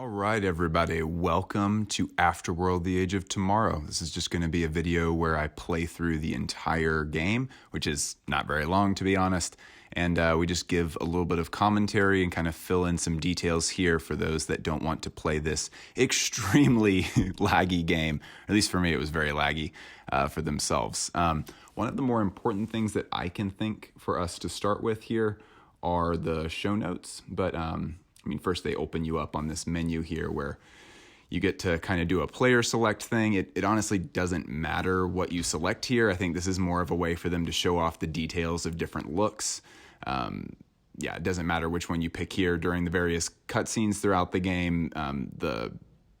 All right, everybody, welcome to Afterworld, The Age of Tomorrow. This is just going to be a video where I play through the entire game, which is not very long, to be honest, and we just give a little bit of commentary and kind of fill in some details here for those that don't want to play this extremely laggy game. At least for me, it was very laggy for themselves. One of the more important things that I can think for us to start with here are the show notes, but first they open you up on this menu here where you get to kind of do a player select thing. It honestly doesn't matter what you select here. I think this is more of a way for them to show off the details of different looks. It doesn't matter which one you pick here during the various cutscenes throughout the game. The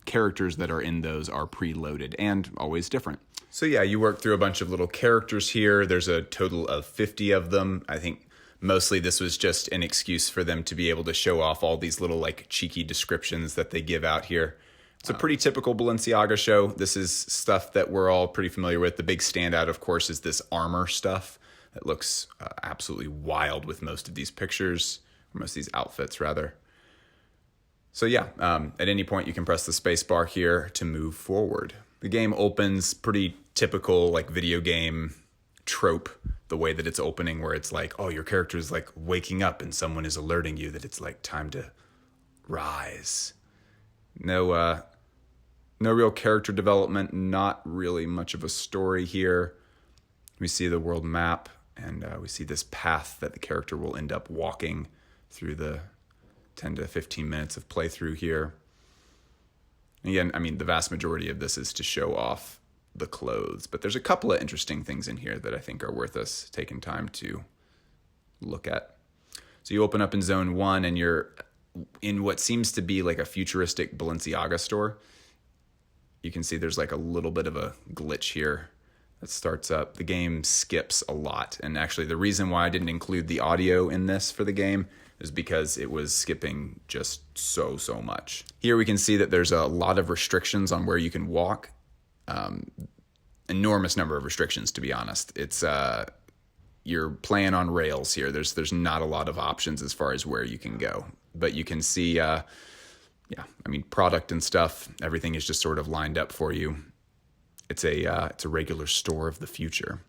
characters that are in those are preloaded and always different. So yeah, you work through a bunch of little characters here. There's a total of 50 of them. I think mostly this was just an excuse for them to be able to show off all these little like cheeky descriptions that they give out here. It's a pretty typical Balenciaga show. This is stuff that we're all pretty familiar with. The big standout, of course, is this armor stuff that looks absolutely wild with most of these pictures, or most of these outfits rather. So yeah, at any point you can press the space bar here to move forward. The game opens pretty typical like video game trope, the way that it's opening, where it's like, oh, your character is like waking up and someone is alerting you that it's like time to rise. No real character development, not really much of a story here. We see the world map, and we see this path that the character will end up walking through the 10 to 15 minutes of playthrough here. Again, the vast majority of this is to show off the clothes, but there's a couple of interesting things in here that I think are worth us taking time to look at. So you open up in zone 1 and you're in what seems to be like a futuristic Balenciaga store. You can see there's like a little bit of a glitch here that starts up. The game skips a lot, and actually the reason why I didn't include the audio in this for the game is because it was skipping just so much. Here we can see that there's a lot of restrictions on where you can walk. Enormous number of restrictions, to be honest. It's you're playing on rails here. There's not a lot of options as far as where you can go, but you can see product and stuff, everything is just sort of lined up for you. It's a regular store of the future.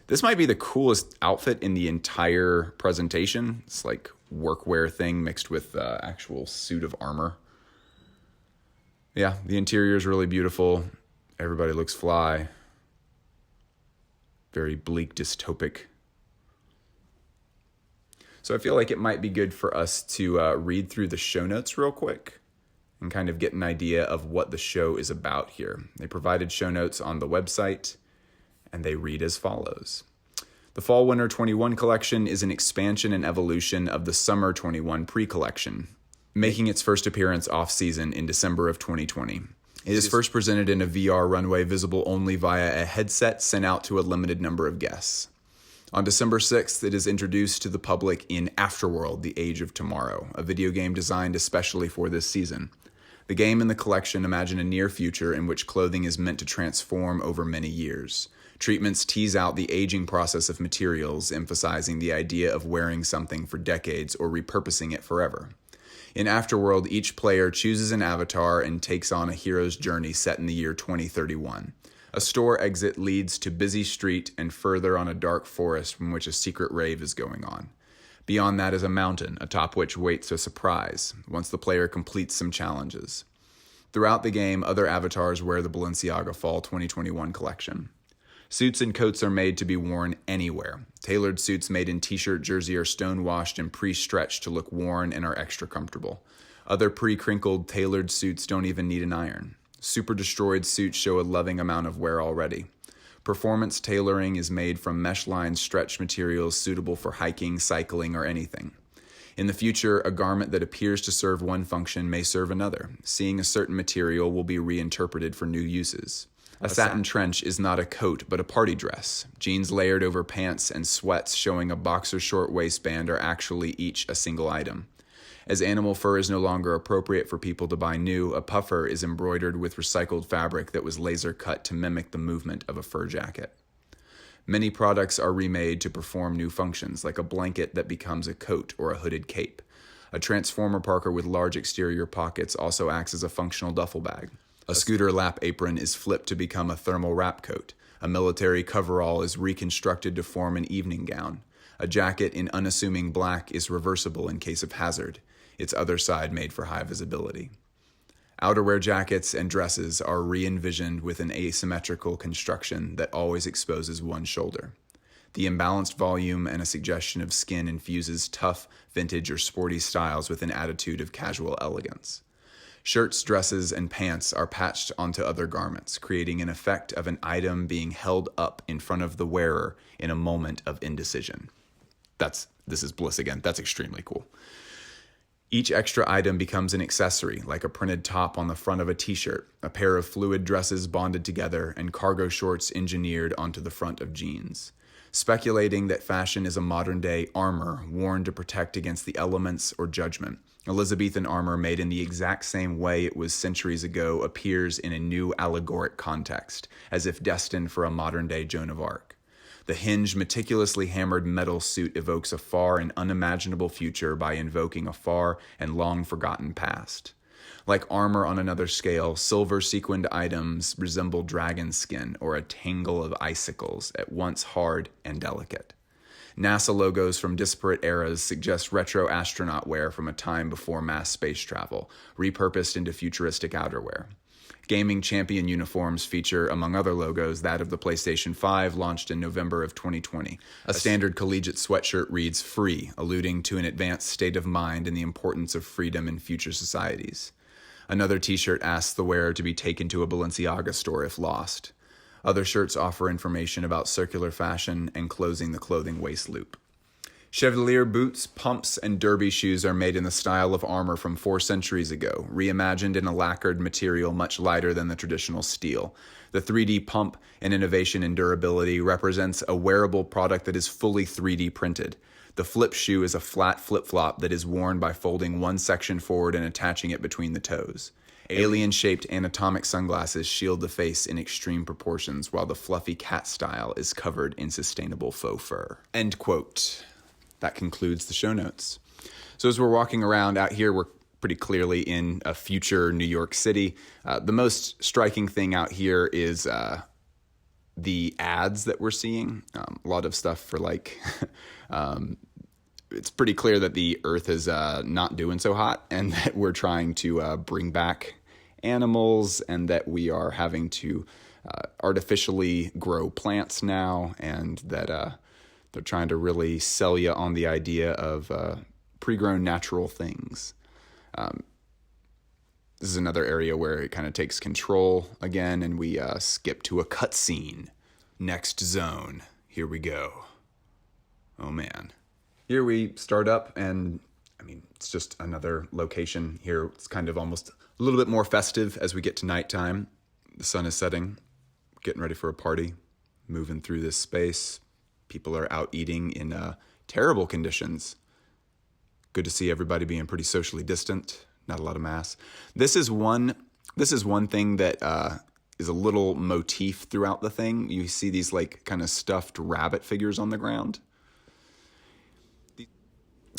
This might be the coolest outfit in the entire presentation. It's like workwear thing mixed with actual suit of armor. Yeah, the interior is really beautiful. Everybody looks fly. Very bleak, dystopic. So I feel like it might be good for us to read through the show notes real quick and kind of get an idea of what the show is about here. They provided show notes on the website, and they read as follows. The Fall/Winter 21 collection is an expansion and evolution of the Summer 21 PreCollection, making its first appearance off-season in December of 2020. It is first presented in a VR runway visible only via a headset sent out to a limited number of guests. On December 6th, it is introduced to the public in Afterworld, The Age of Tomorrow, a video game designed especially for this season. The game and the collection imagine a near future in which clothing is meant to transform over many years. Treatments tease out the aging process of materials, emphasizing the idea of wearing something for decades or repurposing it forever. In Afterworld, each player chooses an avatar and takes on a hero's journey set in the year 2031. A store exit leads to busy street and further on a dark forest from which a secret rave is going on. Beyond that is a mountain, atop which waits a surprise, once the player completes some challenges. Throughout the game, other avatars wear the Balenciaga Fall 2021 collection. Suits and coats are made to be worn anywhere. Tailored suits made in t-shirt jersey are stone-washed and pre-stretched to look worn and are extra comfortable. Other pre-crinkled tailored suits don't even need an iron. Super destroyed suits show a loving amount of wear already. Performance tailoring is made from mesh-lined stretch materials suitable for hiking, cycling, or anything. In the future, a garment that appears to serve one function may serve another. Seeing a certain material will be reinterpreted for new uses. A satin trench is not a coat, but a party dress. Jeans layered over pants and sweats showing a boxer short waistband are actually each a single item. As animal fur is no longer appropriate for people to buy new, a puffer is embroidered with recycled fabric that was laser cut to mimic the movement of a fur jacket. Many products are remade to perform new functions, like a blanket that becomes a coat or a hooded cape. A transformer parker with large exterior pockets also acts as a functional duffel bag. A scooter lap apron is flipped to become a thermal wrap coat. A military coverall is reconstructed to form an evening gown. A jacket in unassuming black is reversible in case of hazard, its other side made for high visibility. Outerwear jackets and dresses are re-envisioned with an asymmetrical construction that always exposes one shoulder. The imbalanced volume and a suggestion of skin infuses tough, vintage, or sporty styles with an attitude of casual elegance. Shirts, dresses, and pants are patched onto other garments, creating an effect of an item being held up in front of the wearer in a moment of indecision. This is Bliss again. That's extremely cool. Each extra item becomes an accessory, like a printed top on the front of a t-shirt, a pair of fluid dresses bonded together, and cargo shorts engineered onto the front of jeans. Speculating that fashion is a modern-day armor worn to protect against the elements or judgment, Elizabethan armor made in the exact same way it was centuries ago appears in a new allegoric context, as if destined for a modern-day Joan of Arc. The hinged, meticulously hammered metal suit evokes a far and unimaginable future by invoking a far and long-forgotten past. Like armor on another scale, silver sequined items resemble dragon skin or a tangle of icicles, at once hard and delicate. NASA logos from disparate eras suggest retro astronaut wear from a time before mass space travel, repurposed into futuristic outerwear. Gaming champion uniforms feature, among other logos, that of the PlayStation 5, launched in November of 2020. A standard collegiate sweatshirt reads "free," alluding to an advanced state of mind and the importance of freedom in future societies. Another t-shirt asks the wearer to be taken to a Balenciaga store if lost. Other shirts offer information about circular fashion and closing the clothing waist loop. Chevalier boots, pumps, and derby shoes are made in the style of armor from 4 centuries ago, reimagined in a lacquered material much lighter than the traditional steel. The 3D pump, an innovation in durability, represents a wearable product that is fully 3D printed. The flip shoe is a flat flip-flop that is worn by folding one section forward and attaching it between the toes. Alien-shaped anatomic sunglasses shield the face in extreme proportions, while the fluffy cat style is covered in sustainable faux fur. End quote. That concludes the show notes. So as we're walking around out here, we're pretty clearly in a future New York City. The most striking thing out here is the ads that we're seeing. A lot of stuff for like, it's pretty clear that the earth is not doing so hot, and that we're trying to bring back animals, and that we are having to artificially grow plants now, and that they're trying to really sell you on the idea of pre-grown natural things. This is another area where it kind of takes control again, and we skip to a cutscene. Next zone. Here we go. Oh man. Here we start up, and I mean, it's just another location here. It's kind of almost a little bit more festive as we get to nighttime. The sun is setting, getting ready for a party, moving through this space. People are out eating in terrible conditions. Good to see everybody being pretty socially distant. Not a lot of mass. This is one thing that is a little motif throughout the thing. You see these like kind of stuffed rabbit figures on the ground.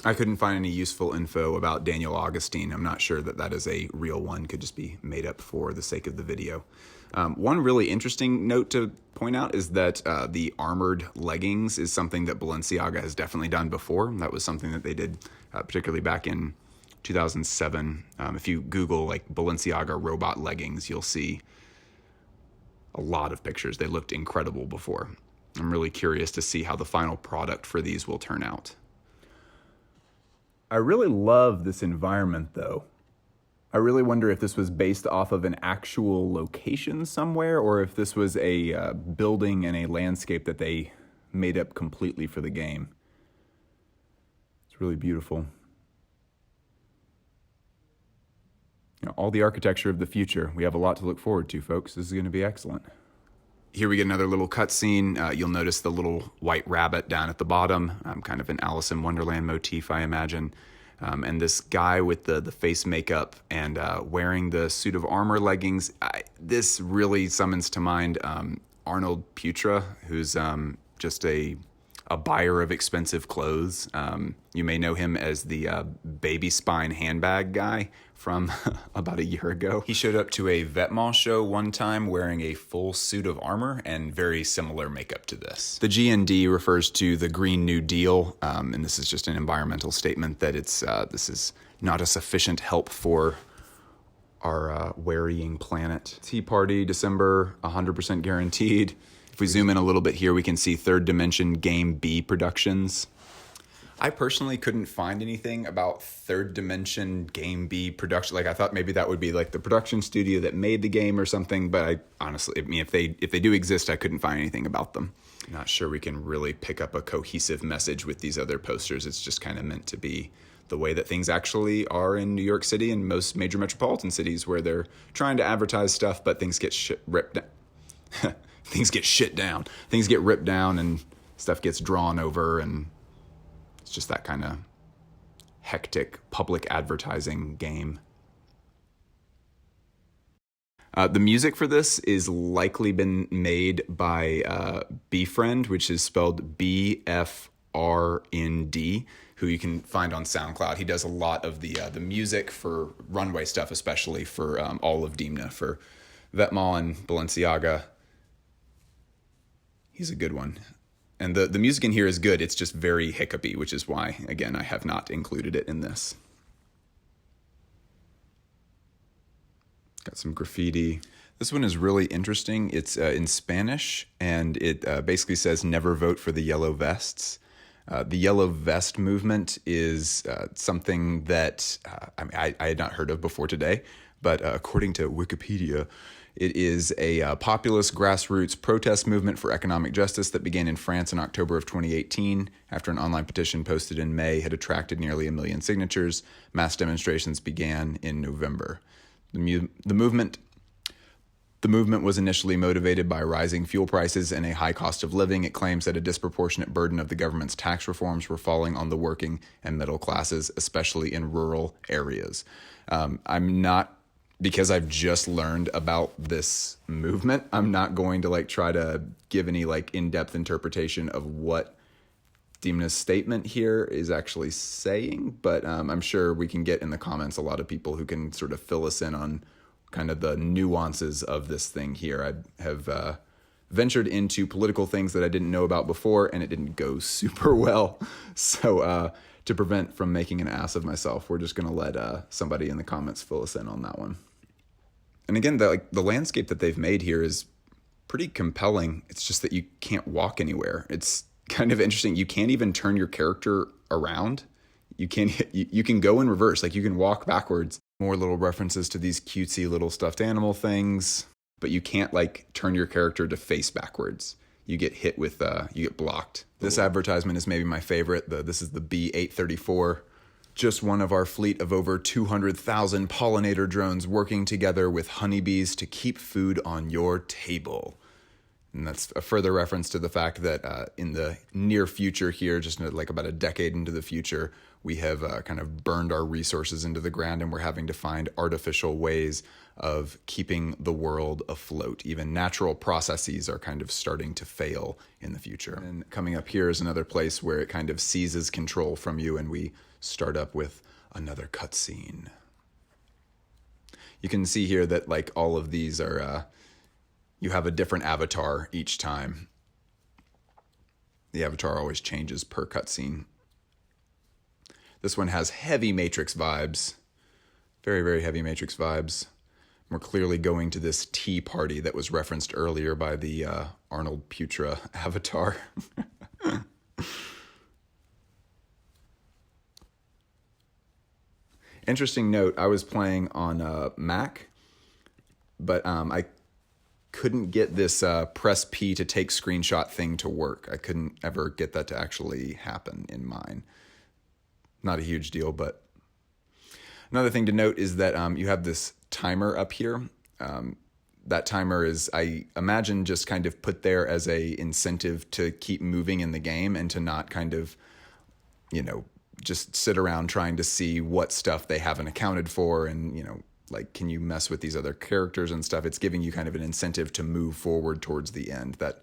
I couldn't find any useful info about Daniel Augustine. I'm not sure that that is a real one. Could just be made up for the sake of the video. One really interesting note to point out is that the armored leggings is something that Balenciaga has definitely done before. That was something that they did particularly back in 2007. If you Google like Balenciaga robot leggings, you'll see a lot of pictures. They looked incredible before. I'm really curious to see how the final product for these will turn out. I really love this environment, though. I really wonder if this was based off of an actual location somewhere, or if this was a building and a landscape that they made up completely for the game. It's really beautiful. You know, all the architecture of the future. We have a lot to look forward to, folks. This is going to be excellent. Here we get another little cutscene. You'll notice the little white rabbit down at the bottom, kind of an Alice in Wonderland motif, I imagine. And this guy with the face makeup and wearing the suit of armor leggings. This really summons to mind Arnold Putra, who's just a a buyer of expensive clothes. You may know him as the baby spine handbag guy from about a year ago. He showed up to a Vetements show one time wearing a full suit of armor and very similar makeup to this. The GND refers to the Green New Deal, and this is just an environmental statement that this is not a sufficient help for our wearying planet. Tea Party, December, 100% guaranteed. If we zoom in a little bit here, we can see Third Dimension Game B Productions. I personally couldn't find anything about Third Dimension Game B Production. Like, I thought maybe that would be like the production studio that made the game or something, but I honestly, I mean, if they do exist, I couldn't find anything about them. Not sure we can really pick up a cohesive message with these other posters. It's just kind of meant to be the way that things actually are in New York City and most major metropolitan cities, where they're trying to advertise stuff, but things get ripped down. Things get shit down. Things get ripped down and stuff gets drawn over, and it's just that kind of hectic public advertising game. The music for this is likely been made by Befriend, which is spelled BFRND, who you can find on SoundCloud. He does a lot of the music for runway stuff, especially for all of Dimna, for Vetements and Balenciaga. He's a good one. And the music in here is good. It's just very hiccupy, which is why, again, I have not included it in this. Got some graffiti. This one is really interesting. It's in Spanish, and it basically says, "Never vote for the yellow vests." The yellow vest movement is something that I had not heard of before today, but according to Wikipedia, it is a populist grassroots protest movement for economic justice that began in France in October of 2018 after an online petition posted in May had attracted nearly 1 million signatures. Mass demonstrations began in November. The movement was initially motivated by rising fuel prices and a high cost of living. It claims that a disproportionate burden of the government's tax reforms were falling on the working and middle classes, especially in rural areas. Because I've just learned about this movement, I'm not going to try to give any in-depth interpretation of what Dimna's statement here is actually saying, but I'm sure we can get in the comments a lot of people who can sort of fill us in on kind of the nuances of this thing here. I have ventured into political things that I didn't know about before, and it didn't go super well. So to prevent from making an ass of myself, we're just going to let somebody in the comments fill us in on that one. And again, the landscape that they've made here is pretty compelling. It's just that you can't walk anywhere. It's kind of interesting. You can't even turn your character around. You can go in reverse. You can walk backwards. More little references to these cutesy little stuffed animal things, but you can't turn your character to face backwards. You get hit with, you get blocked. This advertisement is maybe my favorite. This is the B834. Just one of our fleet of over 200,000 pollinator drones working together with honeybees to keep food on your table. And that's a further reference to the fact that in the near future here, just about a decade into the future, we have kind of burned our resources into the ground, and we're having to find artificial ways of keeping the world afloat. Even natural processes are kind of starting to fail in the future. And coming up here is another place where it kind of seizes control from you, and we start up with another cutscene. You can see here that all of these are, you have a different avatar each time. The avatar always changes per cutscene. This one has heavy Matrix vibes. Very, very heavy Matrix vibes. We're clearly going to this tea party that was referenced earlier by the Arnold Putra avatar. Interesting note, I was playing on Mac, but I couldn't get this press P to take screenshot thing to work. I couldn't ever get that to actually happen in mine. Not a huge deal, but another thing to note is that you have this timer up here. That timer is, I imagine, just kind of put there as a incentive to keep moving in the game and to not kind of, just sit around trying to see what stuff they haven't accounted for and, can you mess with these other characters and stuff. It's giving you kind of an incentive to move forward towards the end. That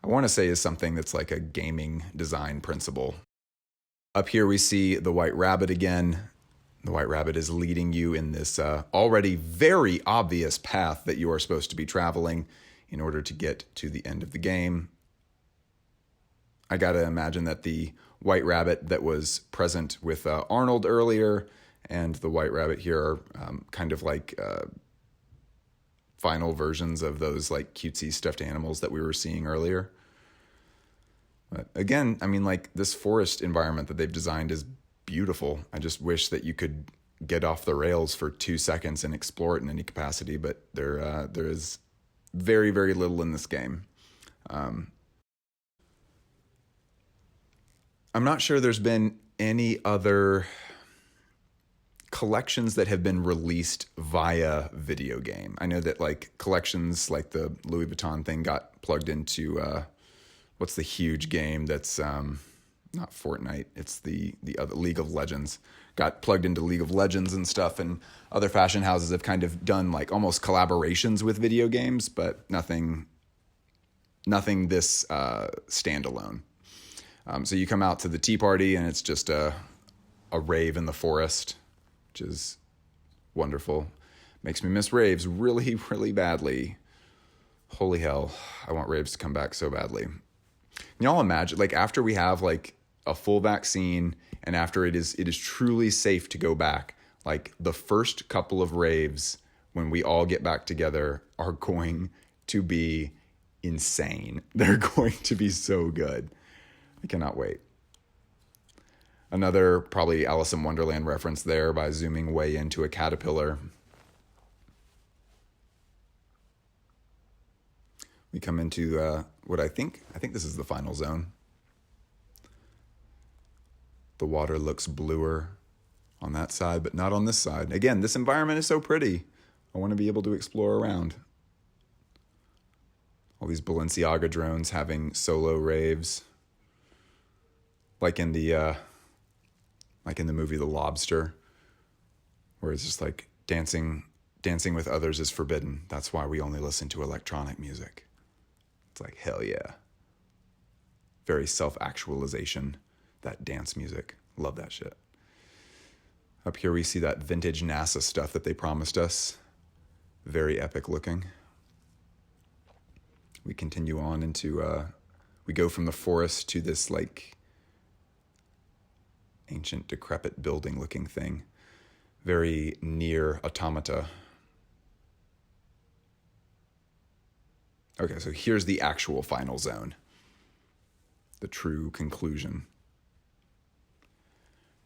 I want to say is something that's like a gaming design principle. Up here we see the White Rabbit again. The White Rabbit is leading you in this already very obvious path that you are supposed to be traveling in order to get to the end of the game. I gotta imagine that the White Rabbit that was present with Arnold earlier and the White Rabbit here are kind of like final versions of those like cutesy stuffed animals that we were seeing earlier. But again, I mean, like this forest environment that they've designed is beautiful. I just wish that you could get off the rails for 2 seconds and explore it in any capacity, but there is very, very little in this game. I'm not sure there's been any other collections that have been released via video game. I know that like collections like the Louis Vuitton thing got plugged into what's the huge game that's not Fortnite, it's the other League of Legends. Got plugged into League of Legends and stuff, and other fashion houses have kind of done like almost collaborations with video games, but nothing this standalone. So you come out to the tea party and it's just a rave in the forest, which is wonderful. Makes me miss raves really, really badly. Holy hell, I want raves to come back so badly. Can y'all imagine, like after we have like a full vaccine and after it is truly safe to go back, like the first couple of raves when we all get back together are going to be insane. They're going to be so good. I cannot wait. Another probably Alice in Wonderland reference there by zooming way into a caterpillar. We come into what I think this is the final zone. The water looks bluer on that side, but not on this side. Again, this environment is so pretty. I want to be able to explore around. All these Balenciaga drones having solo raves. Like in the movie The Lobster, where it's just like dancing with others is forbidden. That's why we only listen to electronic music. It's like, hell yeah. Very self-actualization, that dance music. Love that shit. Up here we see that vintage NASA stuff that they promised us. Very epic looking. We continue on into, we go from the forest to this like ancient decrepit building looking thing. Very near automata. Okay, so here's the actual final zone. The true conclusion.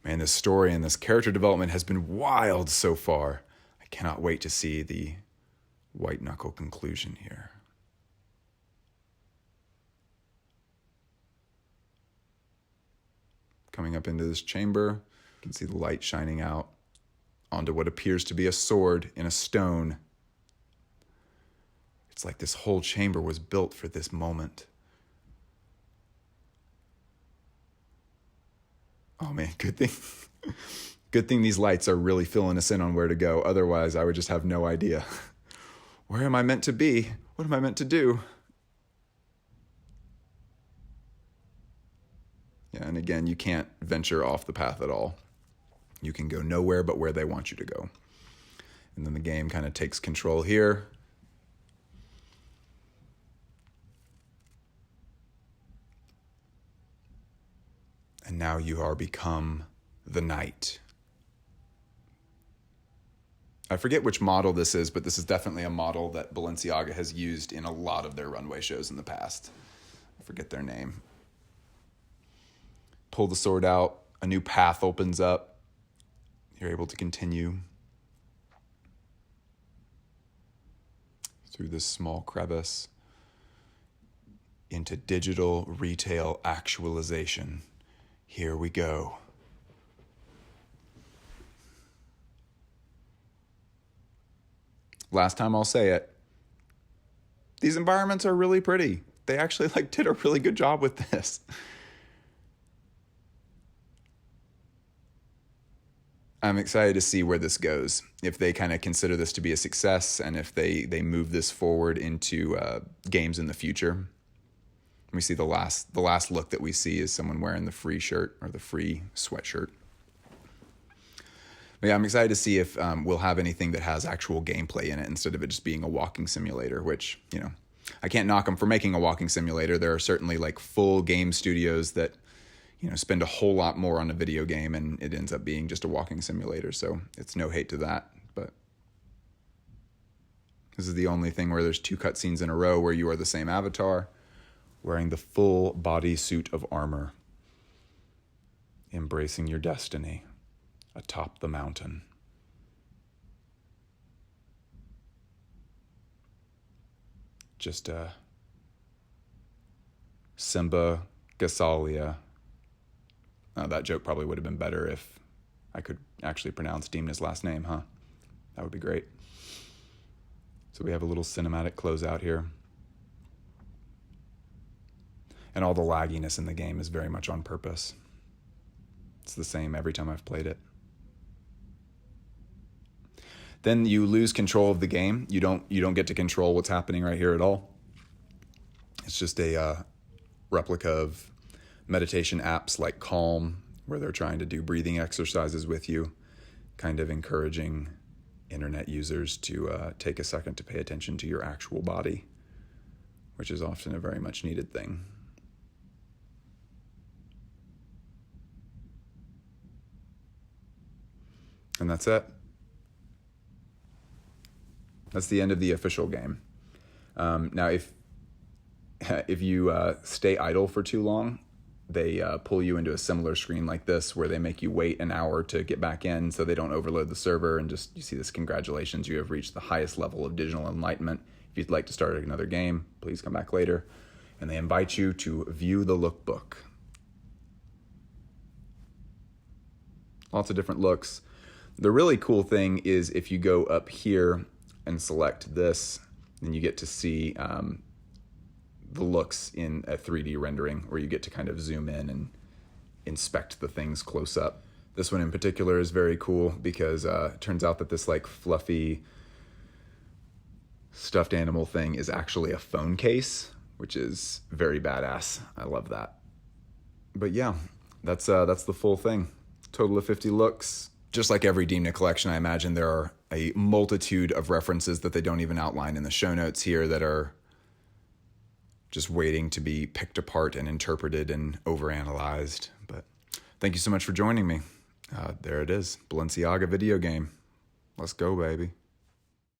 Man, this story and this character development has been wild so far. I cannot wait to see the white knuckle conclusion here. Coming up into this chamber, you can see the light shining out onto what appears to be a sword in a stone. It's like this whole chamber was built for this moment. Oh man, good thing these lights are really filling us in on where to go. Otherwise, I would just have no idea. Where am I meant to be? What am I meant to do? Yeah, and again, you can't venture off the path at all. You can go nowhere but where they want you to go. And then the game kind of takes control here. And now you are become the knight. I forget which model this is, but this is definitely a model that Balenciaga has used in a lot of their runway shows in the past. I forget their name. Pull the sword out, a new path opens up. You're able to continue through this small crevice into digital retail actualization. Here we go. Last time I'll say it. These environments are really pretty. They actually did a really good job with this. I'm excited to see where this goes. If they kind of consider this to be a success and if they move this forward into games in the future. We see the last look that we see is someone wearing the free shirt or the free sweatshirt. But yeah, I'm excited to see if we'll have anything that has actual gameplay in it instead of it just being a walking simulator, which, you know, I can't knock them for making a walking simulator. There are certainly like full game studios that, you know, spend a whole lot more on a video game and it ends up being just a walking simulator. So it's no hate to that. But this is the only thing where there's 2 cutscenes in a row where you are the same avatar wearing the full body suit of armor, embracing your destiny atop the mountain. Just Simba Gasalia. That joke probably would have been better if I could actually pronounce Demna's last name, huh? That would be great. So we have a little cinematic closeout here. And all the lagginess in the game is very much on purpose. It's the same every time I've played it. Then you lose control of the game. You don't get to control what's happening right here at all. It's just a replica of meditation apps like Calm, where they're trying to do breathing exercises with you, kind of encouraging internet users to take a second to pay attention to your actual body, which is often a very much needed thing. And that's it. That's the end of the official game. Now, if you stay idle for too long, they pull you into a similar screen like this where they make you wait an hour to get back in so they don't overload the server, and just you see this: congratulations, you have reached the highest level of digital enlightenment. If you'd like to start another game, please come back later. And they invite you to view the lookbook. Lots of different looks. The really cool thing is if you go up here and select this, then you get to see the looks in a 3D rendering, where you get to kind of zoom in and inspect the things close up. This one in particular is very cool because it turns out that this like fluffy stuffed animal thing is actually a phone case, which is very badass. I love that. But yeah, that's the full thing. Total of 50 looks. Just like every Demna collection, I imagine there are a multitude of references that they don't even outline in the show notes here that are just waiting to be picked apart and interpreted and overanalyzed. But thank you so much for joining me. There it is, Balenciaga video game. Let's go, baby.